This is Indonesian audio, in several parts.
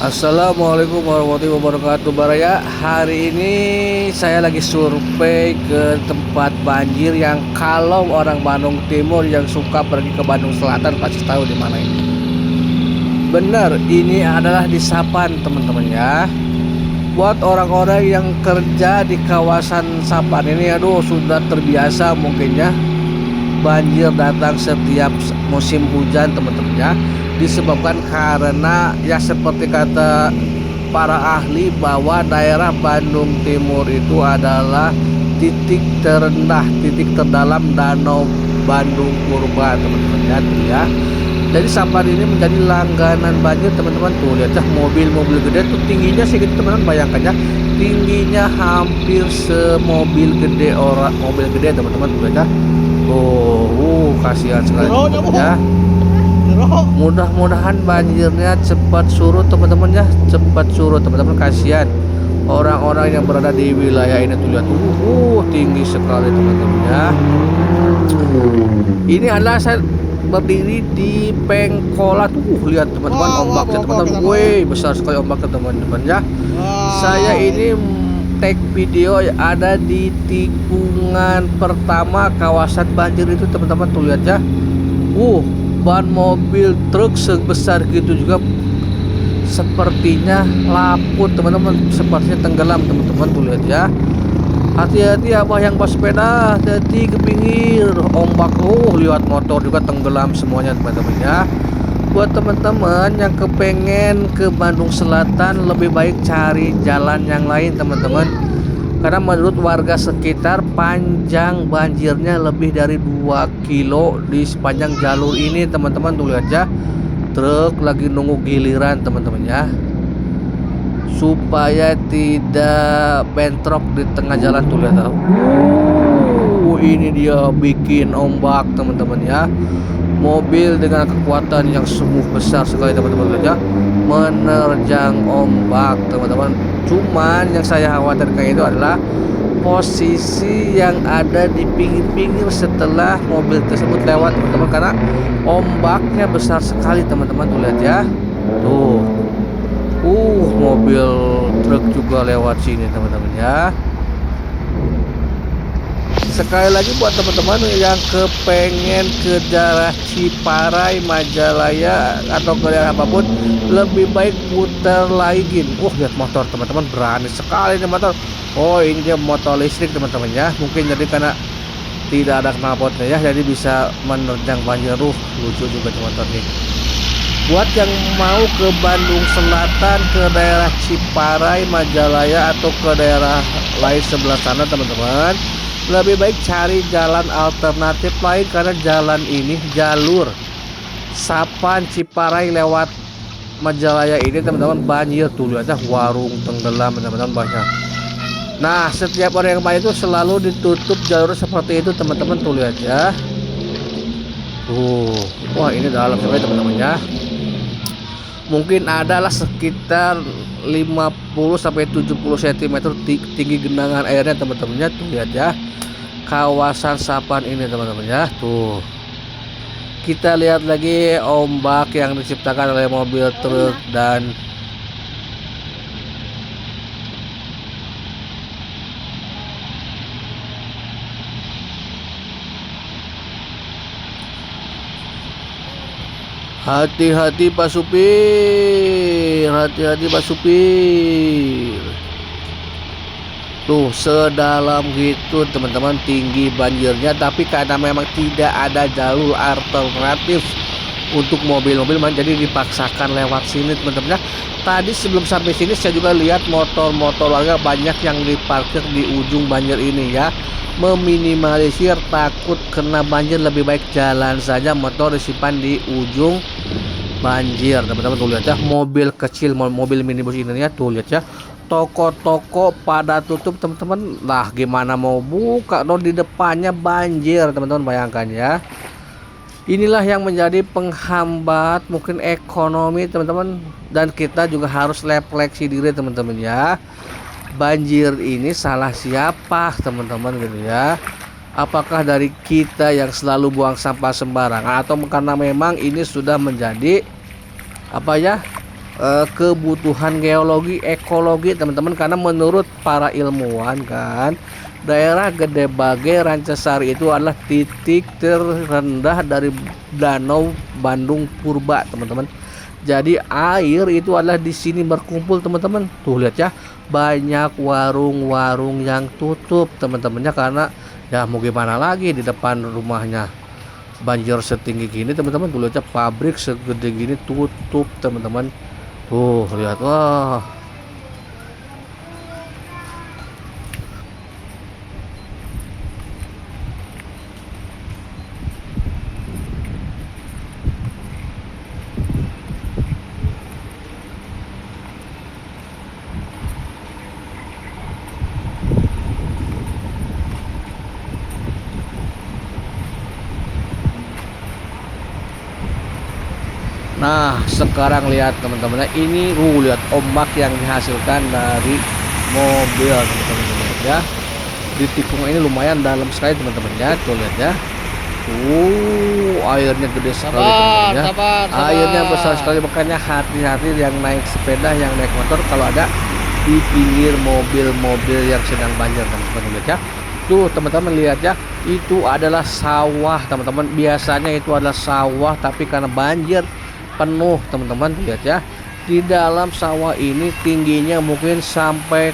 Assalamualaikum warahmatullahi wabarakatuh Baraya. Hari ini saya lagi survei ke tempat banjir yang kalau orang Bandung Timur yang suka pergi ke Bandung Selatan pasti tahu di mana ini. Benar, ini adalah di Sapan teman-teman ya. Buat orang-orang yang kerja di kawasan Sapan ini, aduh sudah terbiasa mungkin ya banjir datang setiap musim hujan teman-teman ya, disebabkan karena ya seperti kata para ahli bahwa daerah Bandung Timur itu adalah titik terendah, titik terdalam Danau Bandung Purba teman-teman ya, tuh ya. Jadi Sampar ini menjadi langganan banjir teman-teman. Tuh lihat ya, mobil-mobil gede tuh tingginya segitu teman-teman, bayangkan ya, tingginya hampir semobil gede, orang mobil gede teman-teman. Tuh lihat ya. Kasihan sekali teman-teman ya. Mudah-mudahan banjirnya cepat surut teman-teman ya, cepat surut teman-teman. Kasihan orang-orang yang berada di wilayah ini. Tuh lihat, tinggi sekali teman-teman ya. Ini adalah saya berdiri di Pengkolan. Lihat teman-teman ombaknya teman-teman. Wih, besar sekali ombaknya teman-teman ya. Saya ini take video ada di tikungan pertama kawasan banjir itu teman-teman. Tuh lihat ya, ban mobil truk sebesar gitu juga sepertinya laput teman-teman, sepertinya tenggelam teman-teman. Tuh lihat ya, hati-hati apa yang bawa sepeda, hati ke pinggir ombak. Lihat motor juga tenggelam semuanya teman-teman ya. Buat teman-teman yang kepengen ke Bandung Selatan, lebih baik cari jalan yang lain teman-teman, karena menurut warga sekitar panjang banjirnya lebih dari 2 kilo di sepanjang jalur ini teman-teman. Tuh lihat ya, truk lagi nunggu giliran teman-teman ya, supaya tidak bentrok di tengah jalan. Tuh lihat, ini dia bikin ombak teman-teman ya. Mobil dengan kekuatan yang sungguh besar sekali teman-teman ya, menerjang ombak teman-teman. Cuman yang saya khawatirkan itu adalah posisi yang ada di pinggir-pinggir setelah mobil tersebut lewat teman-teman, karena ombaknya besar sekali teman-teman. Tuh lihat ya, tuh mobil truk juga lewat sini teman-teman ya. Sekali lagi buat teman-teman yang kepengen ke daerah Ciparai, Majalaya atau ke daerah apapun, lebih baik putar lagi. Lihat motor teman-teman, berani sekali nih motor. Ini dia motor listrik teman-teman ya. Mungkin jadi karena tidak ada knalpotnya ya, jadi bisa menerjang banjir. Lucu juga motor nih. Buat yang mau ke Bandung Selatan, ke daerah Ciparai, Majalaya atau ke daerah lain sebelah sana teman-teman, lebih baik cari jalan alternatif lain, karena jalan ini jalur Sapan Ciparai lewat Majalaya ini teman-teman banjir. Tuh lihat ya, warung tenggelam teman-teman banyak. Nah, setiap orang yang banjir itu selalu ditutup jalur seperti itu teman-teman. Tuh lihat ya, ini dalam sekali teman-teman ya. Mungkin adalah sekitar 50 sampai 70 cm tinggi genangan airnya teman-teman ya. Tuh lihat ya, kawasan Sapan ini teman-teman ya. Tuh, kita lihat lagi ombak yang diciptakan oleh mobil truk dan hati-hati Pak Supir, hati-hati Pak Supir. Tuh sedalam gitu teman-teman tinggi banjirnya, tapi karena memang tidak ada jalur alternatif untuk mobil-mobil, jadi dipaksakan lewat sini teman-teman ya. Tadi sebelum sampai sini saya juga lihat motor-motor warga banyak yang diparkir di ujung banjir ini ya. Meminimalisir takut kena banjir, lebih baik jalan saja, motor disimpan di ujung banjir teman-teman. Tuh lihat ya, mobil kecil, mobil minibus ini ya. Tuh lihat ya, toko-toko pada tutup teman-teman. Lah gimana mau buka dong, di depannya banjir teman-teman, bayangkan ya. Inilah yang menjadi penghambat mungkin ekonomi teman-teman, dan kita juga harus refleksi diri teman-teman ya. Banjir ini salah siapa teman-teman gitu ya? Apakah dari kita yang selalu buang sampah sembarangan, atau karena memang ini sudah menjadi apa ya, kebutuhan geologi, ekologi teman-teman, karena menurut para ilmuwan kan daerah Gede Bage Rancasari itu adalah titik terendah dari Danau Bandung Purba teman-teman. Jadi air itu adalah di sini berkumpul teman-teman. Tuh lihat ya, banyak warung-warung yang tutup teman-temannya, karena ya mau gimana lagi, di depan rumahnya banjir setinggi gini teman-teman. Tuh lihat ya, pabrik segede gini tutup teman-teman. Tuh lihat, wah. Nah, sekarang lihat teman-teman, ini lihat ombak yang dihasilkan dari mobil teman-teman ya. Di tikung ini lumayan dalam sekali teman-teman ya. Tuh lihat ya. Airnya gede sekali teman-teman ya. Airnya besar sekali, makanya hati-hati yang naik sepeda, yang naik motor kalau ada di pinggir mobil-mobil yang sedang banjir teman-teman lihat ya. Tuh teman-teman lihat ya, itu adalah sawah teman-teman. Biasanya itu adalah sawah, tapi karena banjir penuh teman-teman. Lihat ya, di dalam sawah ini tingginya mungkin sampai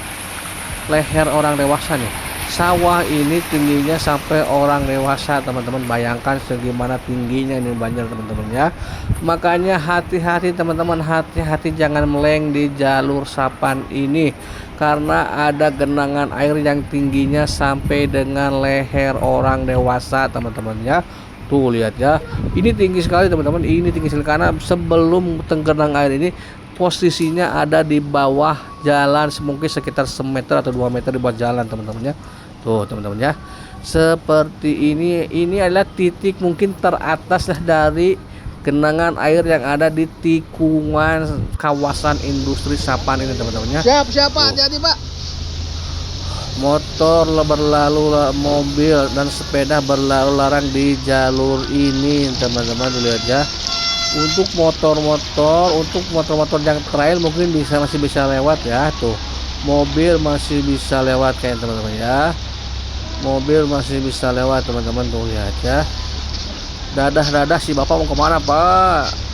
leher orang dewasa nih. Sawah ini tingginya sampai orang dewasa teman-teman. Bayangkan segimana tingginya ini banjir teman-teman ya. Makanya hati-hati teman-teman, hati-hati jangan meleng di jalur Sapan ini, karena ada genangan air yang tingginya sampai dengan leher orang dewasa teman-teman ya. Tuh lihat ya, ini tinggi sekali teman-teman, ini tinggi sekali, karena sebelum tergenang air ini posisinya ada di bawah jalan, mungkin sekitar semeter atau 2 meter di bawah jalan teman-teman ya. Tuh teman-teman ya, seperti ini adalah titik mungkin teratas lah dari genangan air yang ada di tikungan kawasan industri Sapan ini teman-teman ya. Siap Pak, hati-hati Pak. Motor berlalu, mobil dan sepeda berlalu larang di jalur ini teman-teman. Lihat ya, untuk motor-motor yang trail mungkin masih bisa lewat ya. Tuh mobil masih bisa lewat kayak teman-teman ya, mobil masih bisa lewat teman-teman. Tuh lihat ya, dadah si bapak mau kemana Pak?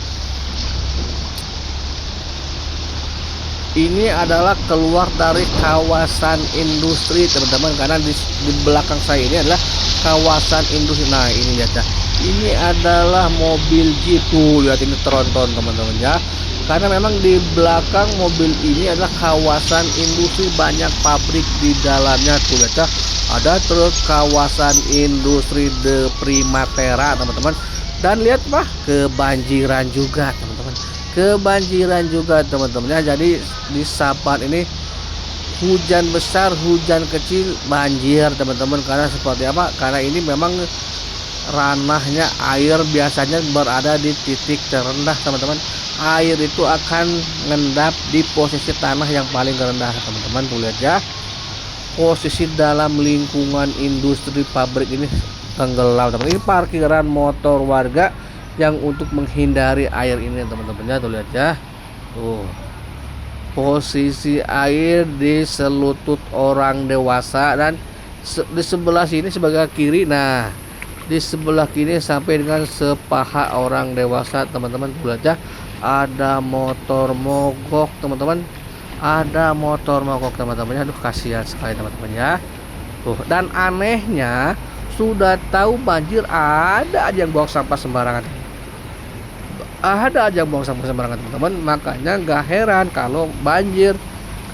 Ini adalah keluar dari kawasan industri teman-teman, karena di belakang saya ini adalah kawasan industri. Nah ini lihat ya, ini adalah mobil Jeep. Tuh lihat, ini tronton teman-teman ya, karena memang di belakang mobil ini adalah kawasan industri, banyak pabrik di dalamnya. Tuh lihat ya, ada truk kawasan industri De Primatera teman-teman. Dan lihat Pak, kebanjiran juga teman-teman, kebanjiran juga teman-teman ya. Jadi di Sapan ini hujan besar, hujan kecil, banjir teman-teman. Karena seperti apa? Karena ini memang ranahnya air biasanya berada di titik terendah teman-teman. Air itu akan ngendap di posisi tanah yang paling rendah teman-teman. Tuh lihat ya, posisi dalam lingkungan industri pabrik ini tenggelam teman. Ini parkiran motor warga yang untuk menghindari air ini teman-teman ya. Tuh lihat ya, tuh posisi air di selutut orang dewasa, dan di sebelah sini sebelah kiri. Nah di sebelah kiri sampai dengan sepaha orang dewasa teman-teman. Tuh lihat ya, ada motor mogok teman-teman, ada motor mogok teman-teman. Aduh kasihan sekali teman-teman ya. Tuh, dan anehnya sudah tahu banjir ada aja yang buang sampah sembarangan, ada aja buang sampah sembarangan teman-teman. Makanya nggak heran kalau banjir,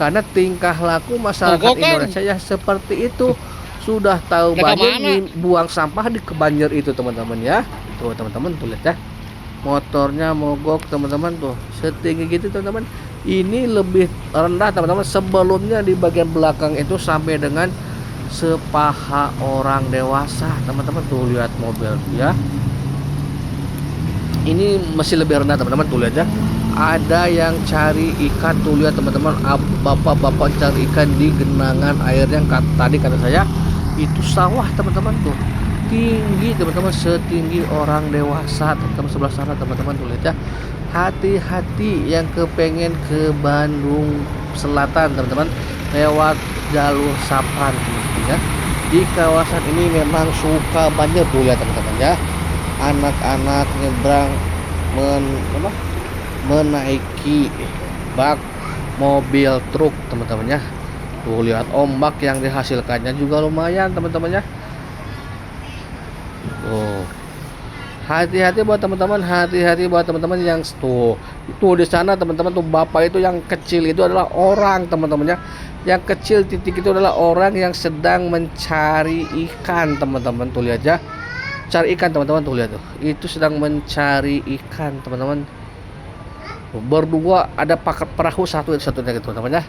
karena tingkah laku masyarakat Indonesia ya seperti itu. Sudah tahu banjir buang sampah di kebanjir itu teman-teman ya. Tuh teman-teman, tuh lihat ya, motornya mogok teman-teman. Tuh setinggi gitu teman-teman. Ini lebih rendah teman-teman, sebelumnya di bagian belakang itu sampai dengan sepaha orang dewasa teman-teman. Tuh lihat mobil ya, ini masih lebih rendah teman-teman. Tuh lihat ya, ada yang cari ikan. Tuh lihat teman-teman, bapak-bapak cari ikan di genangan air yang tadi kata saya itu sawah teman-teman. Tuh tinggi teman-teman, setinggi orang dewasa teman-teman. Sebelah sana teman-teman, tuh lihat ya, hati-hati yang kepengen ke Bandung Selatan teman-teman lewat jalur Sapan ya. Di kawasan ini memang suka banjir tuh ya teman-teman ya. Anak-anak nyebrang menaiki bak mobil truk teman-teman ya. Tuh lihat ombak yang dihasilkannya juga lumayan teman-teman ya. Tuh hati-hati buat teman-teman, hati-hati buat teman-teman yang tuh di sana teman-teman tuh bapak itu yang kecil itu adalah orang teman-teman ya. Yang kecil titik itu adalah orang yang sedang mencari ikan teman-teman, tuh lihat ya. Cari ikan teman-teman, tuh lihat tuh. Itu sedang mencari ikan teman-teman. Berdua ada pakai perahu satunya gitu teman-teman ya.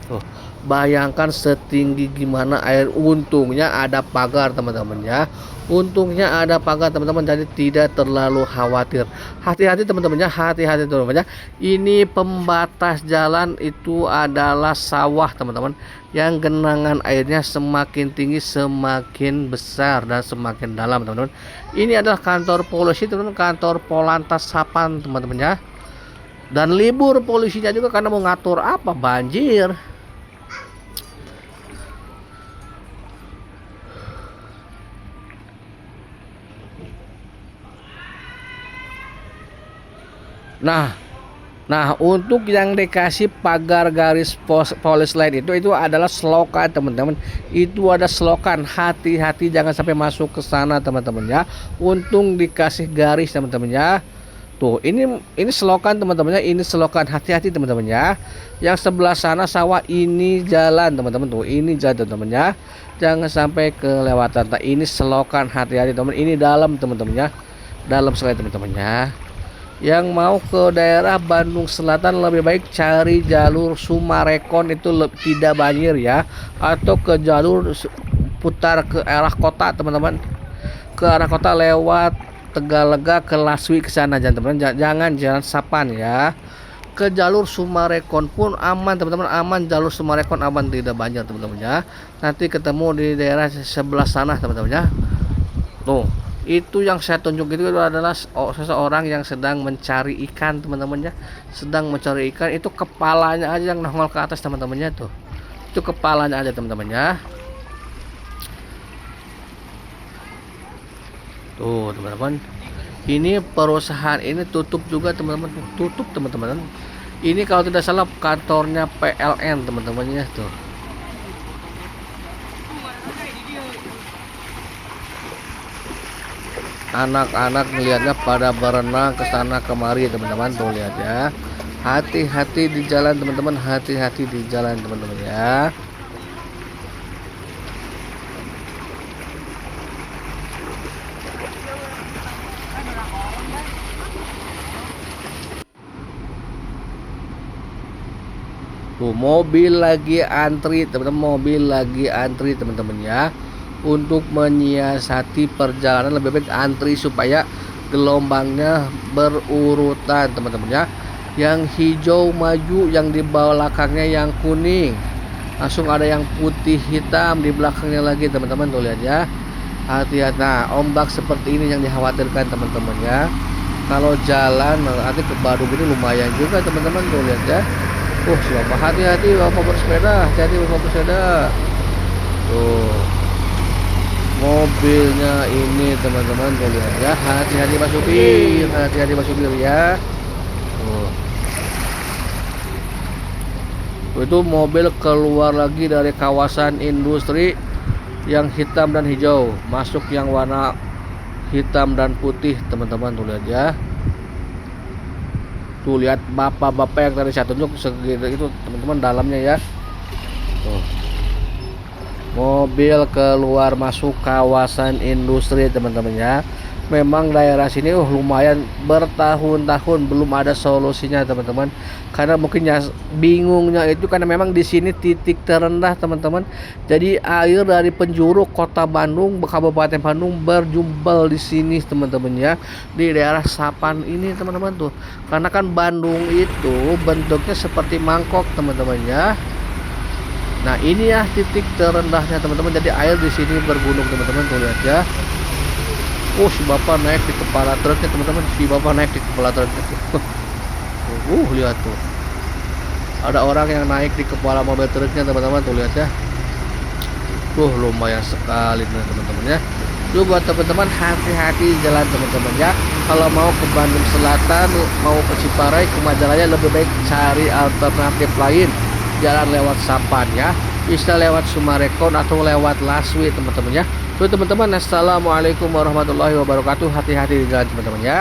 Tuh, bayangkan setinggi gimana air. Untungnya ada pagar teman-teman ya. Untungnya ada pagar teman-teman, jadi tidak terlalu khawatir. Hati-hati teman-teman ya, hati-hati teman-teman ya. Ini pembatas jalan itu adalah sawah teman-teman. Yang genangan airnya semakin tinggi, semakin besar dan semakin dalam teman-teman. Ini adalah kantor polisi teman-teman, kantor Polantas Sapan teman-teman ya. Dan libur polisinya juga karena mau ngatur apa banjir. Nah, untuk yang dikasih pagar garis polis line itu adalah selokan teman-teman. Itu ada selokan, hati-hati jangan sampai masuk ke sana teman-teman ya. Untung dikasih garis teman-teman ya. Tuh, ini selokan teman-teman ya, ini selokan, hati-hati teman-teman ya. Yang sebelah sana sawah, ini jalan teman-teman tuh, ini jalan teman-teman ya. Jangan sampai kelewatan. Nah, ini selokan, hati-hati teman. Ini dalam teman-teman ya. Dalam sekali teman-teman ya. Yang mau ke daerah Bandung Selatan lebih baik cari jalur Sumarekon, itu tidak banjir ya, atau ke jalur putar ke arah kota teman-teman, ke arah kota lewat Tegalega ke Laswi ke sana teman-teman, jangan jalan Sapan ya. Ke jalur Sumarekon pun aman teman-teman, aman, jalur Sumarekon aman, tidak banjir teman-teman ya. Nanti ketemu di daerah sebelah sana teman-teman ya. Tuh, itu yang saya tunjuk itu adalah seseorang yang sedang mencari ikan teman-teman ya, sedang mencari ikan. Itu kepalanya aja yang nongol ke atas teman-temannya tuh, itu kepalanya aja teman-teman ya. Tuh teman-teman, ini perusahaan ini tutup juga teman-teman, tutup teman-teman. Ini kalau tidak salah kantornya PLN teman-teman ya tuh. Anak-anak melihatnya pada berenang ke sana kemari teman-teman, tuh lihat ya. Hati-hati di jalan teman-teman, hati-hati di jalan teman-teman ya. Tuh mobil lagi antri teman-teman, mobil lagi antri teman-teman ya. Untuk menyiasati perjalanan lebih baik antri supaya gelombangnya berurutan teman-teman ya. Yang hijau maju, yang di belakangnya yang kuning, langsung ada yang putih hitam di belakangnya lagi teman-teman, tuh lihat ya. Hati-hati. Nah, ombak seperti ini yang dikhawatirkan teman-teman ya. Kalau jalan nanti ke Badung ini lumayan juga teman-teman, tuh lihat ya. Siapa, hati-hati bapak bersepeda, hati-hati bapak bersepeda. Tuh mobilnya ini teman-teman, tuh lihat ya. Hati-hati Pak Supir, hati-hati Pak Supir ya. Itu mobil keluar lagi dari kawasan industri yang hitam dan hijau, masuk yang warna hitam dan putih teman-teman, tuh lihat ya. Tuh lihat bapak-bapak yang tadi saya tunjuk segitu itu teman-teman dalamnya ya. Tuh, mobil keluar masuk kawasan industri teman-teman ya. Memang daerah sini lumayan bertahun-tahun belum ada solusinya teman-teman, karena mungkin ya bingungnya itu karena memang di sini titik terendah teman-teman. Jadi air dari penjuru kota Bandung, Kabupaten Bandung berjubel di sini teman-teman ya, di daerah Sapan ini teman-teman tuh. Karena kan Bandung itu bentuknya seperti mangkok teman-teman ya. Nah ini ya titik terendahnya teman-teman, jadi air di sini bergunung teman-teman, tuh lihat ya. Si bapak naik di kepala truknya teman-teman, si bapak naik di kepala truknya. Lihat tuh. Ada orang yang naik di kepala mobil truknya teman-teman, tuh lihat ya. Lumayan sekali nih teman-teman ya. Tuh buat teman-teman hati-hati jalan teman-teman ya. Kalau mau ke Bandung Selatan, mau ke Ciparai, ke Majalaya, lebih baik cari alternatif lain. Jalan lewat Sapan ya. Bisa lewat Sumarekon atau lewat Laswi teman-teman ya. Tuh teman-teman, assalamualaikum warahmatullahi wabarakatuh. Hati-hati di jalan teman-teman ya.